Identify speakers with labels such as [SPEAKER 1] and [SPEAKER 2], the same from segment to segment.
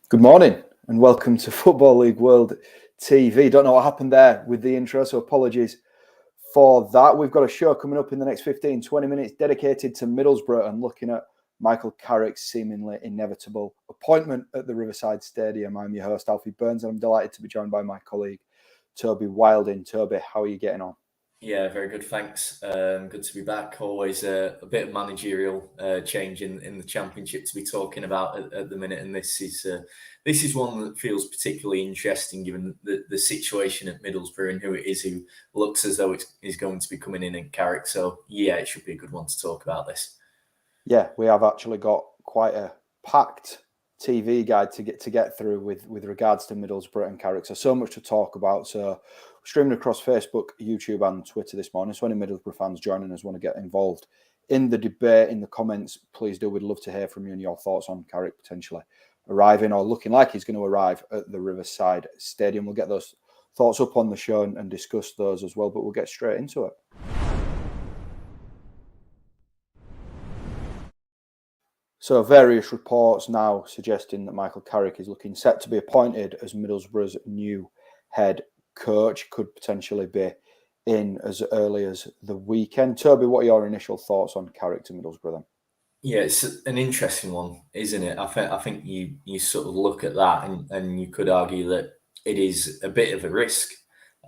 [SPEAKER 1] Good morning and welcome to Football League World TV. Don't know what happened there with the intro, so apologies for that. We've got a show coming up in the next 15-20 minutes dedicated to Middlesbrough and looking at Michael Carrick's seemingly inevitable appointment at the Riverside Stadium. I'm your host, Alfie Burns, and I'm delighted to be joined by my colleague, Toby Wilding. Toby, how are you getting on?
[SPEAKER 2] Yeah, very good, thanks. Good to be back. Always a bit of managerial change in the Championship to be talking about at the minute, and this is one that feels particularly interesting given the situation at Middlesbrough and who it is who looks as though it's going to be coming in Carrick. So yeah, it should be a good one to talk about this.
[SPEAKER 1] Yeah, we have actually got quite a packed TV guide to get through with regards to Middlesbrough and Carrick. So much to talk about. So streaming across Facebook, YouTube and Twitter this morning. So any Middlesbrough fans joining us want to get involved in the debate, in the comments, please do. We'd love to hear from you and your thoughts on Carrick potentially arriving or looking like he's going to arrive at the Riverside Stadium. We'll get those thoughts up on the show and discuss those as well, but we'll get straight into it. So various reports now suggesting that Michael Carrick is looking set to be appointed as Middlesbrough's new head coach, could potentially be in as early as the weekend. Toby, what are your initial thoughts on Carrick to Middlesbrough then?
[SPEAKER 2] Yeah, it's an interesting one, isn't it? I think you sort of look at that and you could argue that it is a bit of a risk.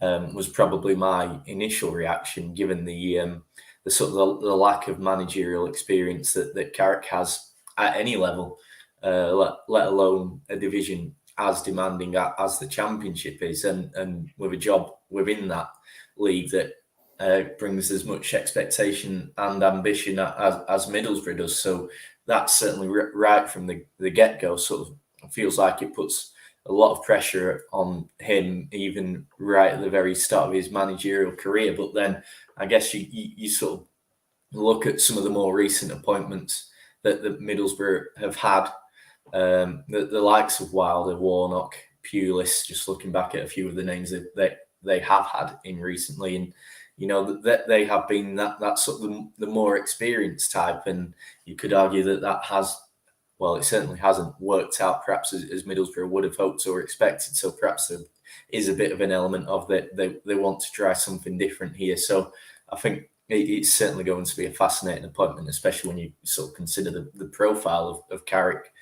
[SPEAKER 2] Was probably my initial reaction, given the sort of the lack of managerial experience that Carrick has at any level, let alone a division as demanding as the Championship is, and with a job within that league that brings as much expectation and ambition as Middlesbrough does. So that's certainly right from the get-go. Sort of feels like it puts a lot of pressure on him, even right at the very start of his managerial career. But then I guess you sort of look at some of the more recent appointments that Middlesbrough have had, the likes of Wilder, Warnock, Pulis, just looking back at a few of the names that they have had in recently, and you know that they have been that sort of the more experienced type, and you could argue that has, well, it certainly hasn't worked out perhaps as Middlesbrough would have hoped or expected. So perhaps there is a bit of an element of that they want to try something different here. So I think it's certainly going to be a fascinating appointment, especially when you sort of consider the profile of Carrick,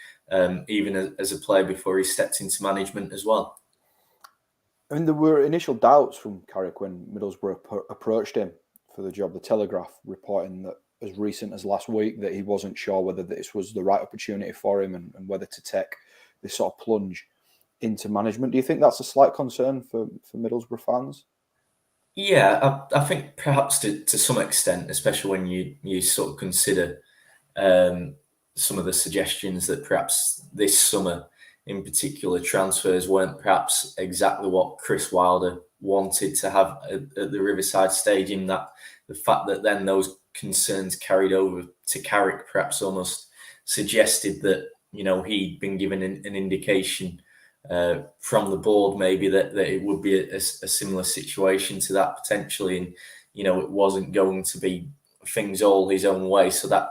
[SPEAKER 2] even as a player before he stepped into management as well.
[SPEAKER 1] I mean, there were initial doubts from Carrick when Middlesbrough approached him for the job. The Telegraph reporting that as recent as last week that he wasn't sure whether this was the right opportunity for him and whether to take this sort of plunge into management. Do you think that's a slight concern for Middlesbrough fans?
[SPEAKER 2] Yeah, I think perhaps to some extent, especially when you sort of consider some of the suggestions that perhaps this summer in particular transfers weren't perhaps exactly what Chris Wilder wanted to have at the Riverside Stadium. That the fact that then those concerns carried over to Carrick perhaps almost suggested that, you know, he'd been given an indication from the board maybe that it would be a similar situation to that potentially, and you know it wasn't going to be things all his own way. So that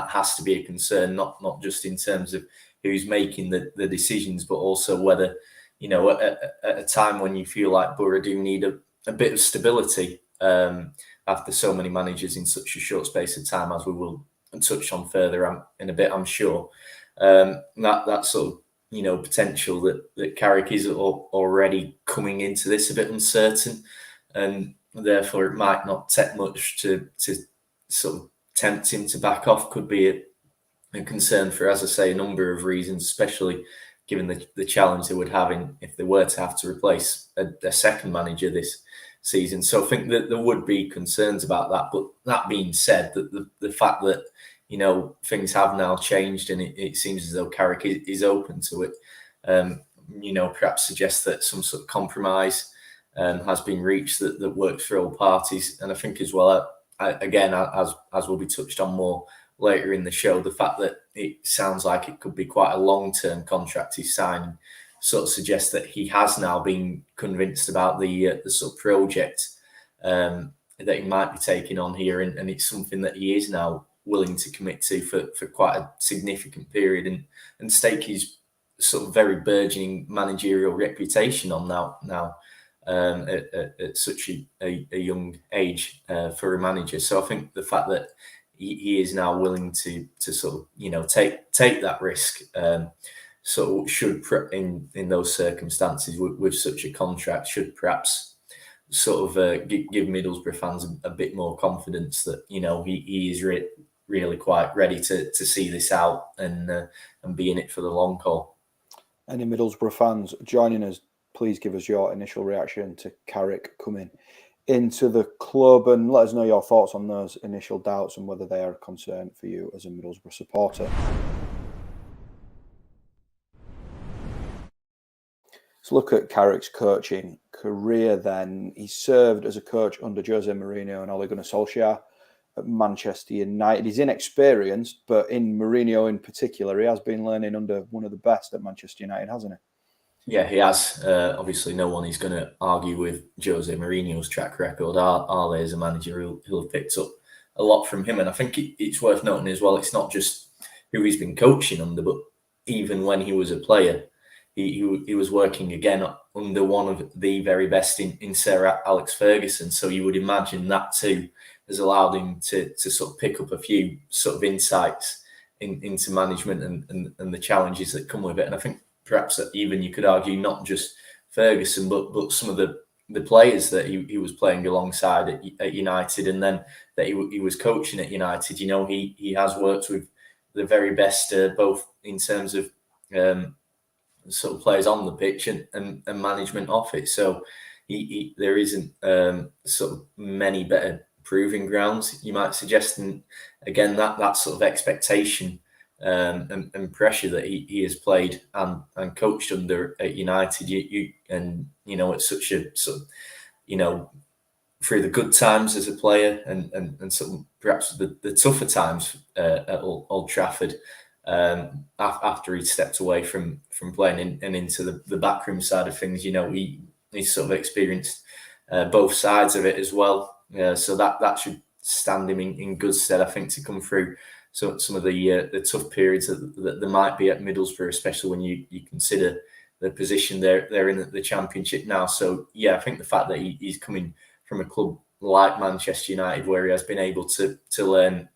[SPEAKER 2] has to be a concern, not just in terms of who's making the decisions, but also whether, you know, at a time when you feel like Borough do need a bit of stability after so many managers in such a short space of time, as we will touch on further in a bit, I'm sure. That sort of, you know, potential that Carrick is already coming into this a bit uncertain, and therefore it might not take much to sort of tempt him to back off, could be a concern for, as I say, a number of reasons, especially given the challenge they would have if they were to have to replace a second manager this season. So I think that there would be concerns about that. But that being said, the fact that, you know, things have now changed and it seems as though Carrick is open to it, you know, perhaps suggests that some sort of compromise has been reached that works for all parties. And I think as well, again, as will be touched on more later in the show, the fact that it sounds like it could be quite a long-term contract he's signing sort of suggests that he has now been convinced about the sort of project that he might be taking on here, and it's something that he is now willing to commit to for quite a significant period and stake his sort of very burgeoning managerial reputation on now at such a young age for a manager. So I think the fact that he is now willing to sort of take that risk, so should in those circumstances with such a contract, should perhaps sort of give Middlesbrough fans a bit more confidence that he is really quite ready to see this out and be in it for the long haul.
[SPEAKER 1] Any Middlesbrough fans joining us, please give us your initial reaction to Carrick coming into the club and let us know your thoughts on those initial doubts and whether they are a concern for you as a Middlesbrough supporter. Let's look at Carrick's coaching career then. He served as a coach under Jose Mourinho and Ole Gunnar Solskjaer at Manchester United. He's inexperienced, but in Mourinho in particular, he has been learning under one of the best at Manchester United, hasn't he?
[SPEAKER 2] Yeah, he has. Obviously, no one is going to argue with Jose Mourinho's track record, are they, as a manager who'll have picked up a lot from him. And I think it's worth noting as well, it's not just who he's been coaching under, but even when he was a player, he was working again under one of the very best in Sir Alex Ferguson. So you would imagine that too has allowed him to sort of pick up a few sort of insights into management and the challenges that come with it. And I think perhaps that even you could argue not just Ferguson, but some of the players that he was playing alongside at United, and then that he was coaching at United. He has worked with the very best, both in terms of sort of players on the pitch and management off it. So there isn't sort of many better proving grounds, you might suggest. And again, that sort of expectation and pressure that he has played and coached under at United, at such a sort of, through the good times as a player and sort of perhaps the tougher times at Old Trafford, after he stepped away from playing and into the backroom side of things, he sort of experienced both sides of it as well. So that should stand him in good stead, I think, to come through some of the tough periods that there might be at Middlesbrough, especially when you consider the position they're in the Championship now. So yeah, I think the fact that he's coming from a club like Manchester United, where he has been able to learn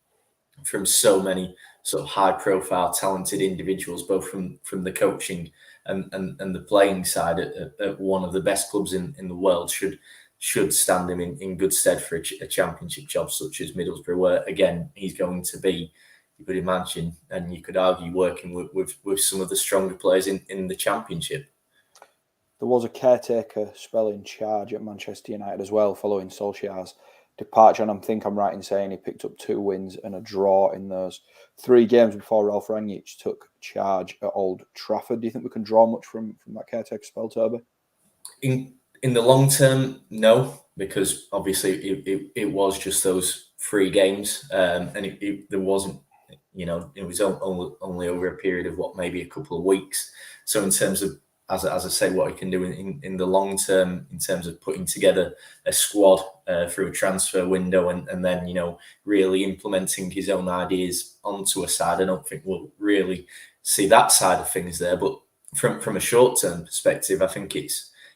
[SPEAKER 2] from so many sort of high-profile, talented individuals, both from the coaching and the playing side at one of the best clubs in the world, should stand him in good stead for a Championship job such as Middlesbrough, where again he's going to be, you could imagine, and you could argue, working with some of the stronger players in the Championship.
[SPEAKER 1] There was a caretaker spell in charge at Manchester United as well following Solskjaer's departure, and I'm right in saying he picked up 2 wins and a draw in those 3 games before Ralf Rangnick took charge at Old Trafford. Do you think we can draw much from that caretaker spell, Toby?
[SPEAKER 2] In the long term, no, because obviously it was just those 3 games, and there wasn't, it was only over a period of maybe a couple of weeks. So in terms of, as I say, what he can do in the long term, in terms of putting together a squad through a transfer window and then, really implementing his own ideas onto a side, I don't think we'll really see that side of things there. But from a short-term perspective, I think it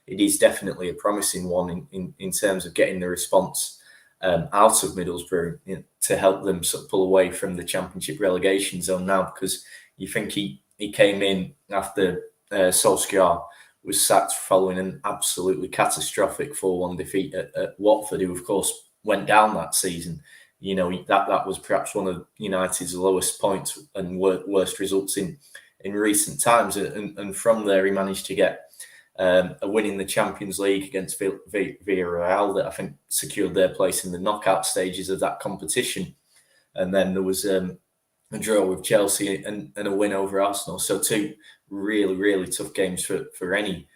[SPEAKER 2] is definitely a promising one in terms of getting the response out of Middlesbrough to help them sort of pull away from the Championship relegation zone now, because you think he came in after Solskjaer was sacked following an absolutely catastrophic 4-1 defeat at Watford, who of course went down that season. That was perhaps one of United's lowest points and worst results in recent times, and from there he managed to get a win in the Champions League against Villarreal that I think secured their place in the knockout stages of that competition. And then there was a draw with Chelsea and a win over Arsenal. So 2 really, really tough games for any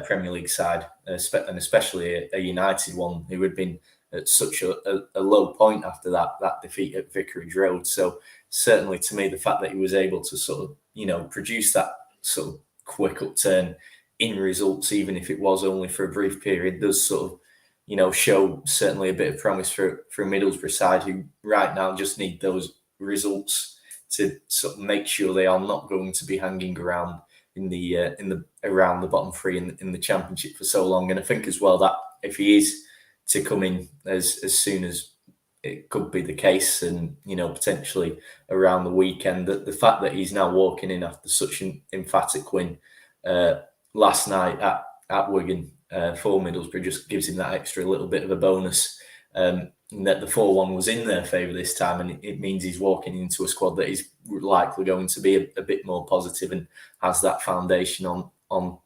[SPEAKER 2] Premier League side, and especially a United one who had been at such a low point after that defeat at Vicarage Road. So certainly to me, the fact that he was able to sort of, produce that sort of quick upturn in results, even if it was only for a brief period, does sort of, show certainly a bit of promise for a Middlesbrough side who right now just need those results to sort of make sure they are not going to be hanging around in the around the bottom three in the Championship for so long. And I think as well that if he is to come in as soon as it could be the case, and potentially around the weekend, that the fact that he's now walking in after such an emphatic win last night at Wigan for Middlesbrough just gives him that extra little bit of a bonus. And that the 4-1 was in their favour this time, and it means he's walking into a squad that is likely going to be a bit more positive and has that foundation on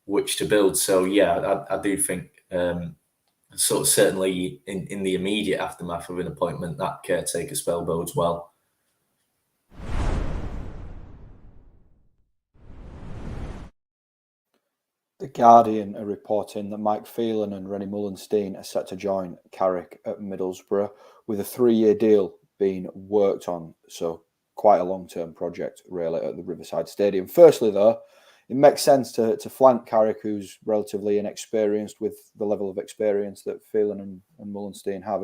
[SPEAKER 2] which to build. So yeah, I do think sort of certainly in the immediate aftermath of an appointment, that caretaker spell bodes well.
[SPEAKER 1] The Guardian are reporting that Mike Phelan and Rennie Mullenstein are set to join Carrick at Middlesbrough, with a 3-year deal being worked on. So quite a long-term project, really, at the Riverside Stadium. Firstly, though, it makes sense to flank Carrick, who's relatively inexperienced, with the level of experience that Phelan and Mullenstein have.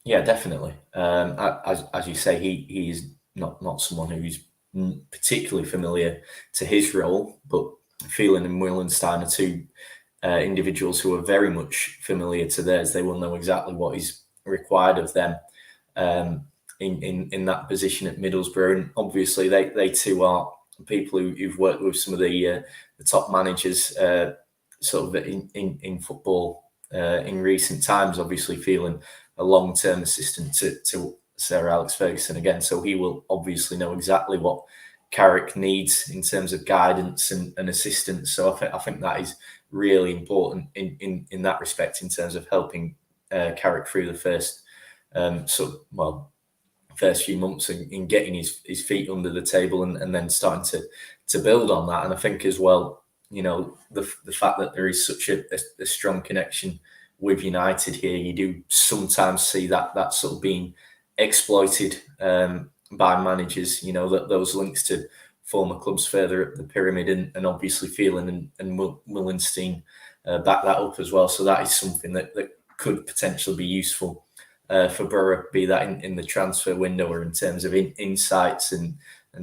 [SPEAKER 2] Yeah, definitely. As you say, he is not someone who's particularly familiar to his role, but Phelan and Mullenstein are two individuals who are very much familiar to theirs. They will know exactly what is required of them in that position at Middlesbrough, and obviously they too are people who've worked with some of the top managers sort of in football in recent times. Obviously, Phelan a long-term assistant to Sir Alex Ferguson again, so he will obviously know exactly what Carrick needs in terms of guidance and assistance. So I think that is really important in that respect, in terms of helping Carrick through the first first few months in getting his feet under the table and then starting to build on that. And I think as well, the fact that there is such a strong connection with United here, you do sometimes see that sort of being exploited by managers, that those links to former clubs further up the pyramid, and obviously Phelan and Mullenstein back that up as well. So that is something that could potentially be useful for Borough, be that in the transfer window or in terms of insights and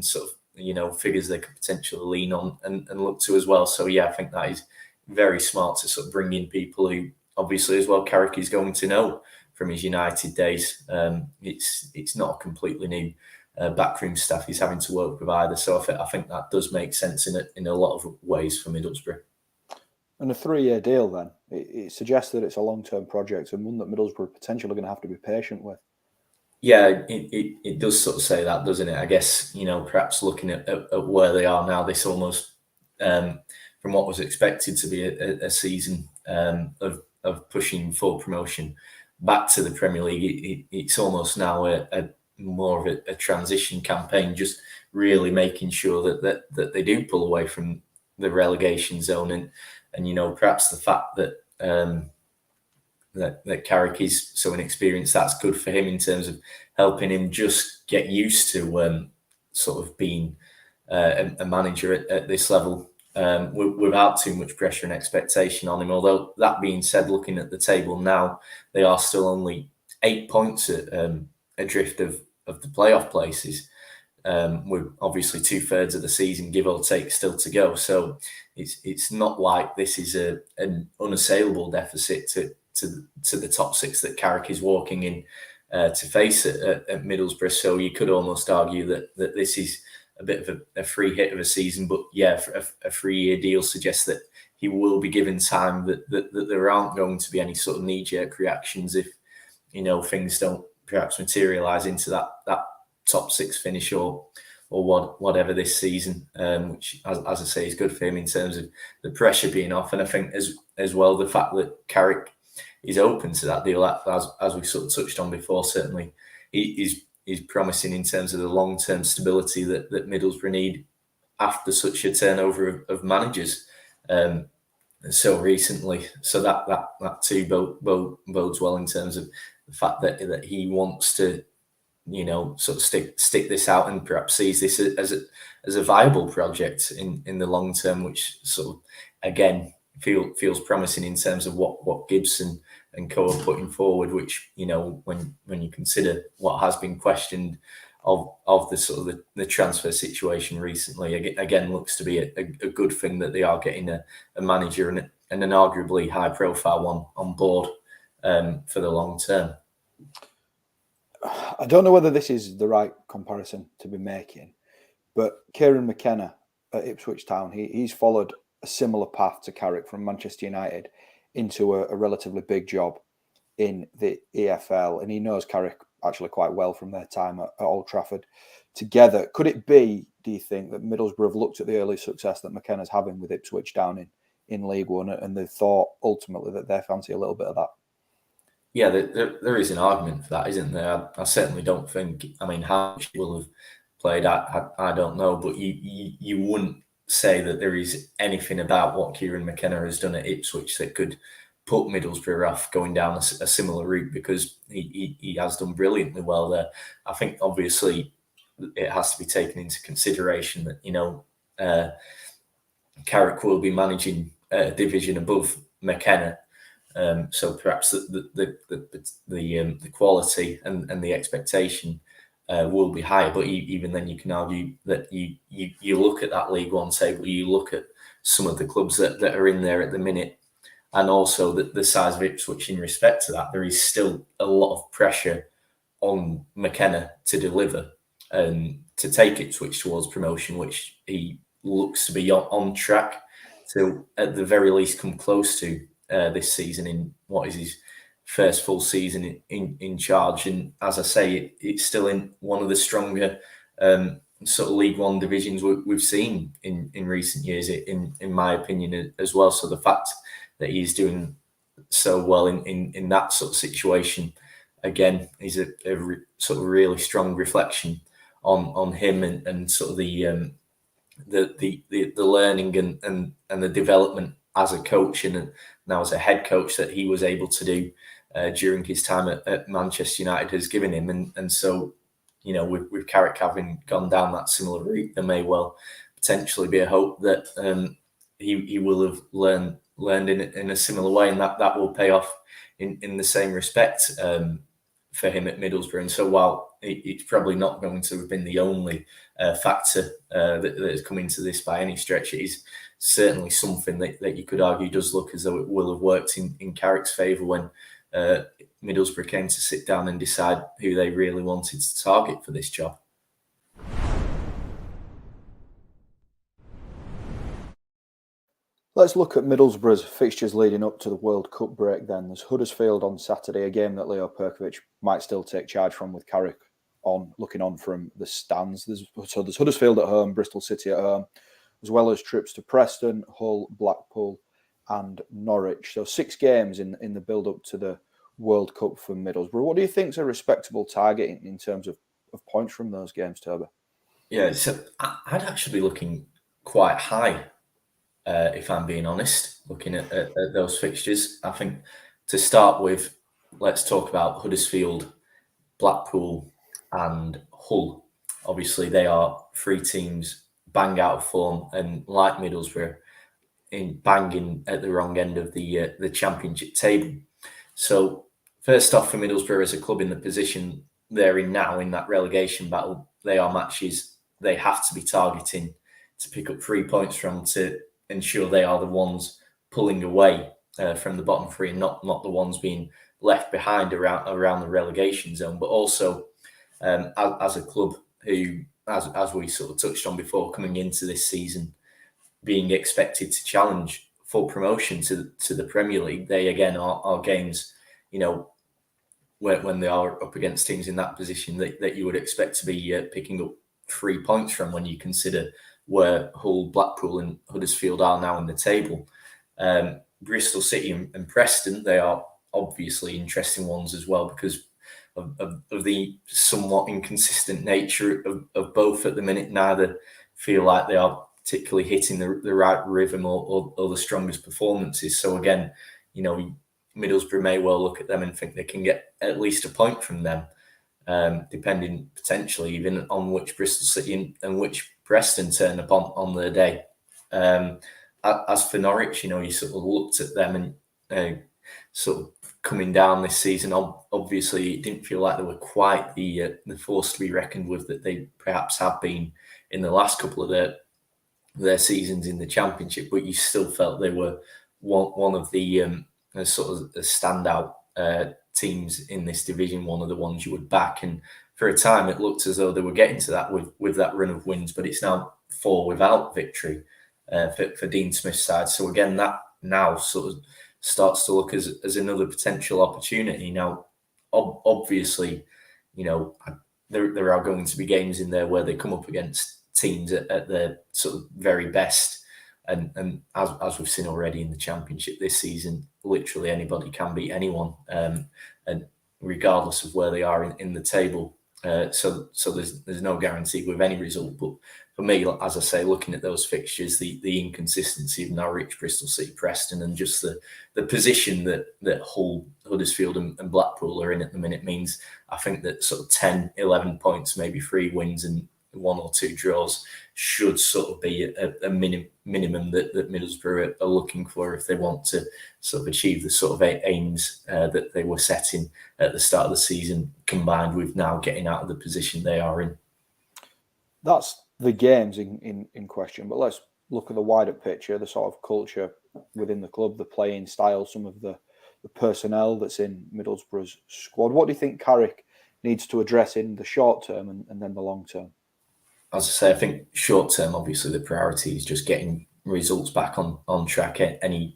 [SPEAKER 2] sort of figures they could potentially lean on and look to as well. So yeah, I think that is very smart to sort of bring in people who obviously as well Carrick is going to know from his United days. It's not a completely new backroom staff he's having to work with either. So I think that does make sense in a lot of ways for Middlesbrough.
[SPEAKER 1] And a 3-year deal, then, it suggests that it's a long-term project and one that Middlesbrough are potentially going to have to be patient with.
[SPEAKER 2] Yeah, it does sort of say that, doesn't it? I guess, perhaps looking at where they are now, this almost, from what was expected to be a season of pushing for promotion back to the Premier League, it's almost now a more of a transition campaign, just really making sure that they do pull away from the relegation zone, and perhaps the fact that that Carrick is so inexperienced, that's good for him in terms of helping him just get used to sort of being a manager at this level without too much pressure and expectation on him. Although that being said, looking at the table now, they are still only 8 points adrift of the playoff places, with obviously 2/3 of the season, give or take, still to go. So it's not like this is an unassailable deficit to the top six that Carrick is walking in to face at Middlesbrough. So you could almost argue that this is a bit of a free hit of a season. But yeah, a 3-year deal suggests that he will be given time, that there aren't going to be any sort of knee-jerk reactions if things don't perhaps materialise into that top 6 finish or whatever this season, which as I say is good for him in terms of the pressure being off. And I think as well the fact that Carrick is open to that deal, as we sort of touched on before, certainly he's promising in terms of the long-term stability that Middlesbrough need after such a turnover of managers so recently. So that too bodes well in terms of the fact that he wants to sort of stick this out and perhaps sees this as a viable project in the long term, which sort of again feels promising in terms of what Gibson and co are putting forward, which when you consider what has been questioned of the sort of the transfer situation recently. Again, looks to be a good thing that they are getting a manager and an arguably high profile one on board for the long term.
[SPEAKER 1] I don't know whether this is the right comparison to be making, but Kieran McKenna at Ipswich Town, he's followed a similar path to Carrick from Manchester United into a relatively big job in the EFL, and he knows Carrick actually quite well from their time at Old Trafford together. Could it be, do you think, that Middlesbrough have looked at the early success that McKenna's having with Ipswich down in League One, and they thought ultimately that they fancy a little bit of that?
[SPEAKER 2] Yeah, there is an argument for that, isn't there? I certainly don't think. I mean, how much he will have played, I don't know, but you wouldn't say that there is anything about what Kieran McKenna has done at Ipswich that could put Middlesbrough off going down a similar route, because he has done brilliantly well there. I think obviously it has to be taken into consideration that Carrick will be managing a division above McKenna. So perhaps the quality and the expectation will be higher, but even then you can argue that you look at that League One table, you look at some of the clubs that are in there at the minute, and also the size of Ipswich in respect to that, there is still a lot of pressure on McKenna to deliver and to take Ipswich towards promotion, which he looks to be on track to at the very least come close to this season in what is his first full season in charge. And as I say, it's still in one of the stronger sort of League One divisions we've seen in recent years, in my opinion, as well. So the fact that he's doing so well in that sort of situation, again, is a sort of really strong reflection on him and sort of the learning and the development as a coach and now as a head coach that he was able to do during his time at Manchester United has given him. And so, with Carrick having gone down that similar route, there may well potentially be a hope that he will have learned in a similar way, and that will pay off in the same respect for him at Middlesbrough. And so while it's probably not going to have been the only factor that has come into this by any stretch, it is certainly something that you could argue does look as though it will have worked in Carrick's favour when Middlesbrough came to sit down and decide who they really wanted to target for this job.
[SPEAKER 1] Let's look at Middlesbrough's fixtures leading up to the World Cup break then. There's Huddersfield on Saturday, a game that Leo Perkovic might still take charge from with Carrick looking on from the stands. There's Huddersfield at home, Bristol City at home, as well as trips to Preston, Hull, Blackpool and Norwich. So 6 games in the build-up to the World Cup for Middlesbrough. What do you think is a respectable target in terms of points from those games, Toby?
[SPEAKER 2] Yeah, so I'd actually be looking quite high, if I'm being honest, looking at those fixtures. I think to start with, let's talk about Huddersfield, Blackpool and Hull. Obviously, they are 3 teams bang out of form and, like Middlesbrough, in banging at the wrong end of the championship table. So first off, for Middlesbrough as a club in the position they're in now in that relegation battle, they are matches they have to be targeting to pick up 3 points from, to ensure they are the ones pulling away from the bottom 3 and not the ones being left behind around the relegation zone. But also as a club who, as we sort of touched on before, coming into this season, being expected to challenge for promotion to the Premier League, they again are games, when they are up against teams in that position that you would expect to be picking up 3 points from when you consider where Hull, Blackpool and Huddersfield are now in the table. Bristol City and Preston, they are obviously interesting ones as well because of the somewhat inconsistent nature of both at the minute. Neither feel like they are particularly hitting the right rhythm or the strongest performances. So again, Middlesbrough may well look at them and think they can get at least a point from them, depending potentially even on which Bristol City and which Preston turn up on their day. As for Norwich, you sort of looked at them and sort of coming down this season. Obviously, it didn't feel like they were quite the force to be reckoned with that they perhaps have been in the last couple of their seasons in the Championship, but you still felt they were one of the sort of the standout teams in this division, one of the ones you would back. And for a time, it looked as though they were getting to that with that run of wins, but it's now 4 without victory for Dean Smith's side. So again, that now sort of starts to look as another potential opportunity. Now, obviously, there are going to be games in there where they come up against teams at their sort of very best. And as we've seen already in the Championship this season, literally anybody can beat anyone, and regardless of where they are in the table. So there's no guarantee with any result. But for me, as I say, looking at those fixtures, the inconsistency of Norwich, Bristol City, Preston, and just the position that Hull, Huddersfield and Blackpool are in at the minute means I think that sort of 10, 11 points, maybe 3 wins and 1 or 2 draws should sort of be a minimum that Middlesbrough are looking for if they want to sort of achieve the sort of aims that they were setting at the start of the season, combined with now getting out of the position they are in.
[SPEAKER 1] That's the games in question, but let's look at the wider picture, the sort of culture within the club, the playing style, some of the personnel that's in Middlesbrough's squad. What do you think Carrick needs to address in the short term and then the long term?
[SPEAKER 2] As I say, I think short term, obviously, the priority is just getting results back on track any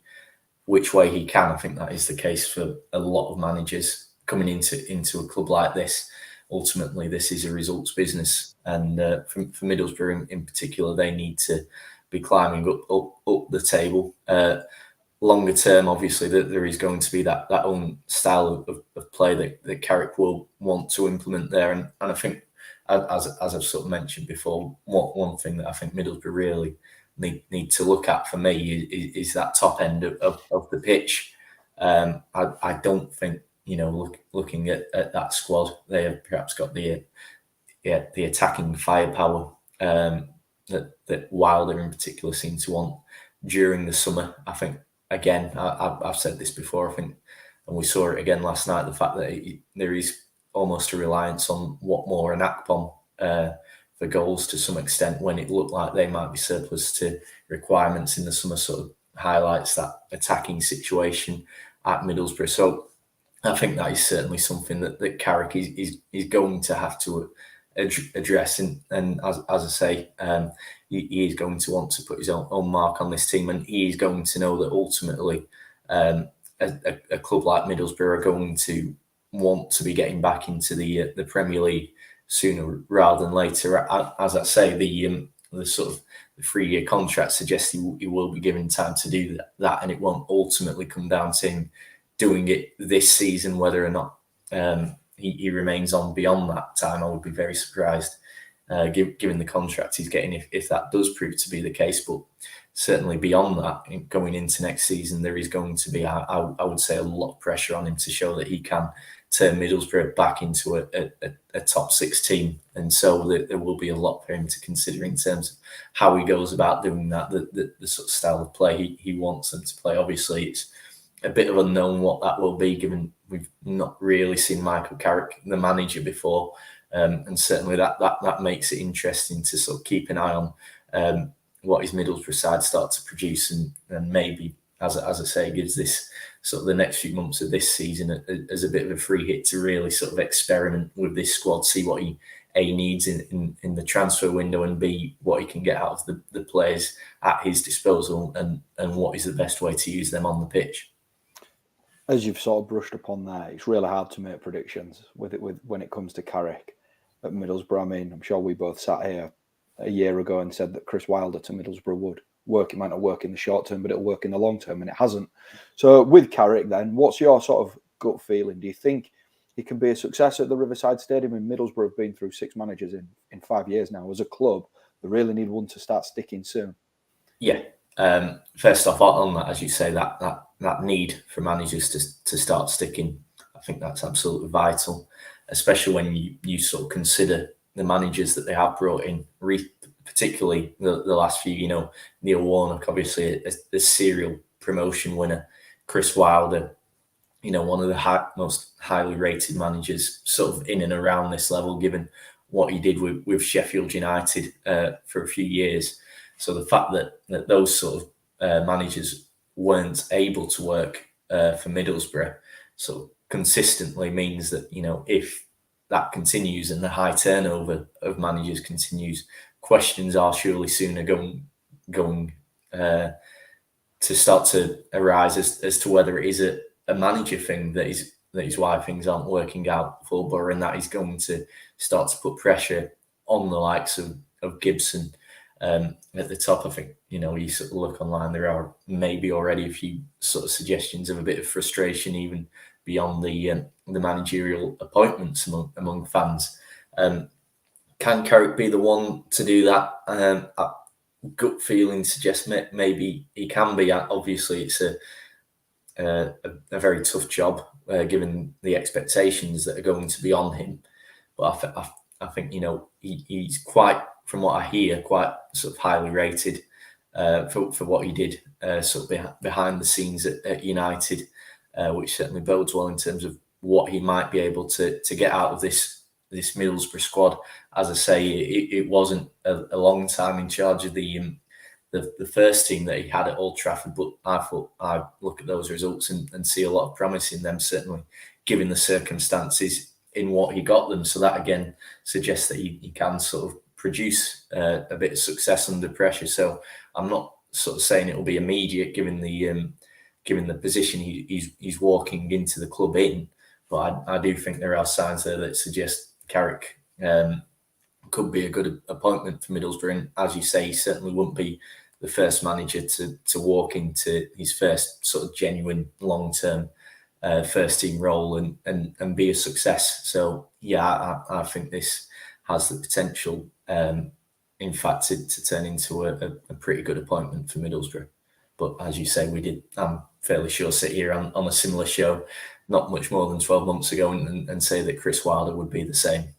[SPEAKER 2] which way he can. I think that is the case for a lot of managers coming into a club like this. Ultimately, this is a results business, and for Middlesbrough in particular, they need to be climbing up the table. Longer term, obviously, there is going to be that own style of play that Carrick will want to implement there, and I think, as I've sort of mentioned before, one thing that I think Middlesbrough really need to look at for me is that top end of the pitch. I don't think, looking at that squad, they have perhaps got the attacking firepower that Wilder in particular seemed to want during the summer. I think, again, I've said this before, I think, and we saw it again last night, the fact that there is almost a reliance on Watmore and Akpom for goals to some extent, when it looked like they might be surplus to requirements in the summer, sort of highlights that attacking situation at Middlesbrough. So I think that is certainly something that Carrick is going to have to address. And as I say, he is going to want to put his own mark on this team, and he is going to know that ultimately a club like Middlesbrough are going to want to be getting back into the Premier League sooner rather than later. As I say, the sort of the 3-year contract suggests he will be given time to do that, and it won't ultimately come down to him doing it this season. Whether or not he remains on beyond that time, I would be very surprised, given the contract he's getting, if that does prove to be the case. But certainly beyond that, going into next season, there is going to be, I would say, a lot of pressure on him to show that he can turn Middlesbrough back into a top 6 team. And so there will be a lot for him to consider in terms of how he goes about doing that, the sort of style of play he wants them to play. Obviously, it's a bit of unknown what that will be, given we've not really seen Michael Carrick, the manager, before. And certainly that makes it interesting to sort of keep an eye on what his Middlesbrough side start to produce, and maybe, as I say, gives this sort of the next few months of this season as a bit of a free hit to really sort of experiment with this squad, see what he needs in the transfer window, and B, what he can get out of the players at his disposal, and what is the best way to use them on the pitch.
[SPEAKER 1] As you've sort of brushed upon there, it's really hard to make predictions with when it comes to Carrick at Middlesbrough. I mean, I'm sure we both sat here a year ago and said that Chris Wilder to Middlesbrough would work. It might not work in the short term, but it'll work in the long term, and it hasn't. So with Carrick then, what's your sort of gut feeling? Do you think he can be a success at the Riverside Stadium? And Middlesbrough have been through 6 managers in 5 years now. As a club, they really need one to start sticking soon.
[SPEAKER 2] Yeah. First off, on that, as you say, that need for managers to start sticking, I think that's absolutely vital, especially when you sort of consider the managers that they have brought in, particularly the last few. Neil Warnock, obviously a serial promotion winner, Chris Wilder, one of the most highly rated managers sort of in and around this level, given what he did with Sheffield United for a few years. So the fact that those sort of managers weren't able to work for Middlesbrough sort of consistently means that, if that continues and the high turnover of managers continues, questions are surely sooner going to start to arise as to whether it is a manager thing that is why things aren't working out for Borough, and that is going to start to put pressure on the likes of Gibson at the top. I think, you sort of look online, there are maybe already a few sort of suggestions of a bit of frustration even beyond the managerial appointments among fans. Can Carrick be the one to do that? Gut feeling suggests maybe he can be. Obviously, it's a very tough job given the expectations that are going to be on him. But I think he's quite, from what I hear, quite sort of highly rated for what he did sort of behind the scenes at United, which certainly bodes well in terms of what he might be able to get out of this Middlesbrough squad. As I say, it wasn't a long time in charge of the first team that he had at Old Trafford, but I look at those results and see a lot of promise in them, certainly given the circumstances in what he got them. So that again suggests that he can sort of produce a bit of success under pressure. So I'm not sort of saying it will be immediate given the position he's walking into the club in, but I do think there are signs there that suggest Carrick could be a good appointment for Middlesbrough. And as you say, he certainly wouldn't be the first manager to walk into his first sort of genuine long-term first team role and be a success. So yeah, I think this has the potential, in fact, to turn into a pretty good appointment for Middlesbrough. But as you say, I'm fairly sure, sit here on a similar show not much more than 12 months ago and say that Chris Wilder would be the same.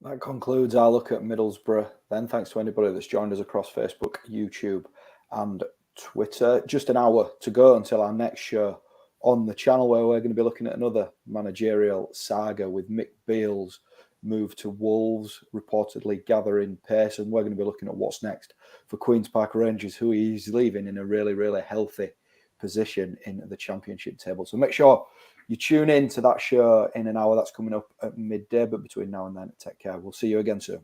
[SPEAKER 1] That concludes our look at Middlesbrough then. Thanks to anybody that's joined us across Facebook, YouTube and Twitter. Just an hour to go until our next show on the channel, where we're going to be looking at another managerial saga with Mick Beale's move to Wolves, reportedly gathering pace. And we're going to be looking at what's next for Queen's Park Rangers, who he's leaving in a really, really healthy position in the Championship table. So make sure you tune in to that show in an hour. That's coming up at midday, but between now and then, take care. We'll see you again soon.